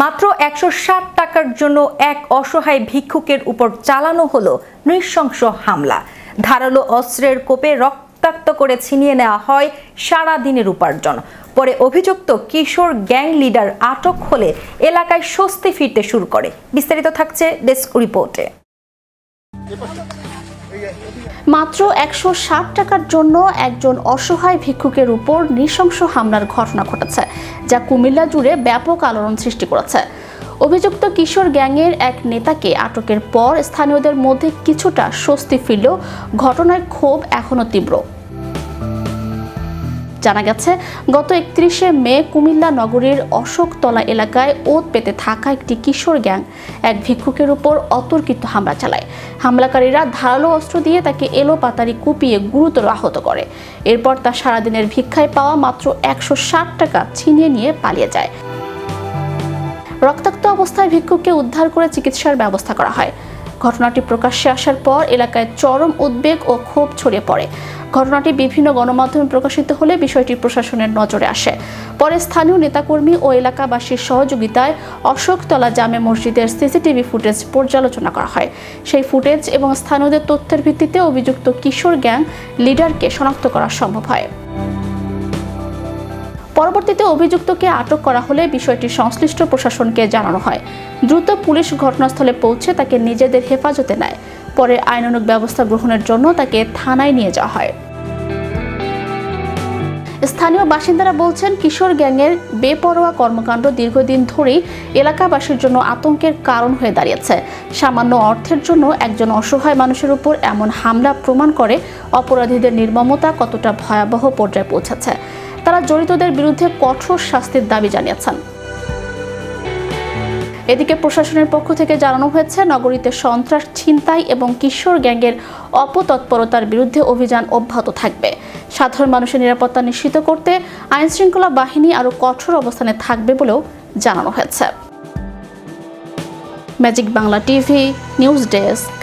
মাত্র ১৬০ টাকার জন্য এক অসহায় ভিক্ষুকের উপর চালানো হলো নৃশংস হামলা। ধারালো অস্ত্রের কোপে রক্তাক্ত করে ছিনিয়ে নেওয়া হয় সারা দিনের উপার্জন। পরে অভিযুক্ত কিশোর গ্যাং লিডার আটক হলে এলাকায় স্বস্তি ফিরতে শুরু করে। বিস্তারিত থাকছে ডেস্ক রিপোর্টে। মাত্র ১৬০ টাকার জন্য একজন অসহায় ভিক্ষুকের উপর নৃশংস হামলার ঘটনা ঘটেছে, যা কুমিল্লা জুড়ে ব্যাপক আলোড়ন সৃষ্টি করেছে। অভিযুক্ত কিশোর গ্যাংয়ের এক নেতাকে আটকের পর স্থানীয়দের মধ্যে কিছুটা স্বস্তি ফিরলেও ঘটনার ক্ষোভ এখনো তীব্র। জানা গেছে, গত ৩১শে মে কুমিল্লা নগরীর অশোকতলা এলাকায় ওত পেতে থাকা একটি কিশোর গ্যাং এক ভিক্ষুকের উপর অতর্কিত হামলা চালায়। হামলাকারীরা ধারালো অস্ত্র দিয়ে তাকে এলোপাতাড়ি কুপিয়ে গুরুতর আহত করে। এরপর তার সারাদিনের ভিক্ষায় পাওয়া মাত্র ১৬০ টাকা ছিনিয়ে নিয়ে পালিয়ে যায়। রক্তাক্ত অবস্থায় ভিক্ষুককে উদ্ধার করে চিকিৎসার ব্যবস্থা করা হয়। ঘটনাটি প্রকাশ্যে আসার পর এলাকায় চরম উদ্বেগ ও ক্ষোভ ছড়িয়ে পড়ে। ঘটনাটি বিভিন্ন গণমাধ্যমে প্রকাশিত হলে বিষয়টি প্রশাসনের নজরে আসে। পরে স্থানীয় নেতাকর্মী ও এলাকাবাসীর সহযোগিতায় অশোকতলা জামে মসজিদের সিসিটিভি ফুটেজ পর্যালোচনা করা হয়। সেই ফুটেজ এবং স্থানীয়দের তথ্যের ভিত্তিতে অভিযুক্ত কিশোর গ্যাং লিডারকে শনাক্ত করা সম্ভব হয়। পরবর্তীতে অভিযুক্তকে আটক করা হলে বিষয়টি সংশ্লিষ্ট প্রশাসনকে জানানো হয়। দ্রুত পুলিশ ঘটনাস্থলে পৌঁছে তাকে নিজেদের হেফাজতে নেয়। পরে আইনানুগ ব্যবস্থা গ্রহণের জন্য তাকে থানায় নিয়ে যাওয়া হয়। স্থানীয় বাসিন্দারা বলছেন, কিশোর গ্যাংয়ের বেপরোয়া কর্মকাণ্ড দীর্ঘদিন ধরেই এলাকাবাসীর জন্য আতঙ্কের কারণ হয়ে দাঁড়িয়েছে। সামান্য অর্থের জন্য একজন অসহায় মানুষের উপর এমন হামলা প্রমাণ করে অপরাধীদের নির্মমতা কতটা ভয়াবহ পর্যায়ে পৌঁছেছে। তারা জড়িতদের বিরুদ্ধে কঠোর শাস্তির দাবি জানিয়েছেন। এদিকে প্রশাসনের পক্ষ থেকে জানানো হয়েছে, নগরীতে সন্ত্রাস, ছিনতাই এবং কিশোর গ্যাংয়ের অপতৎপরতার বিরুদ্ধে অভিযান অব্যাহত থাকবে। সাধারণ মানুষের নিরাপত্তা নিশ্চিত করতে আইনশৃঙ্খলা বাহিনী আরও কঠোর অবস্থানে থাকবে বলেও জানানো হয়েছে। Magic Bangla TV news desk.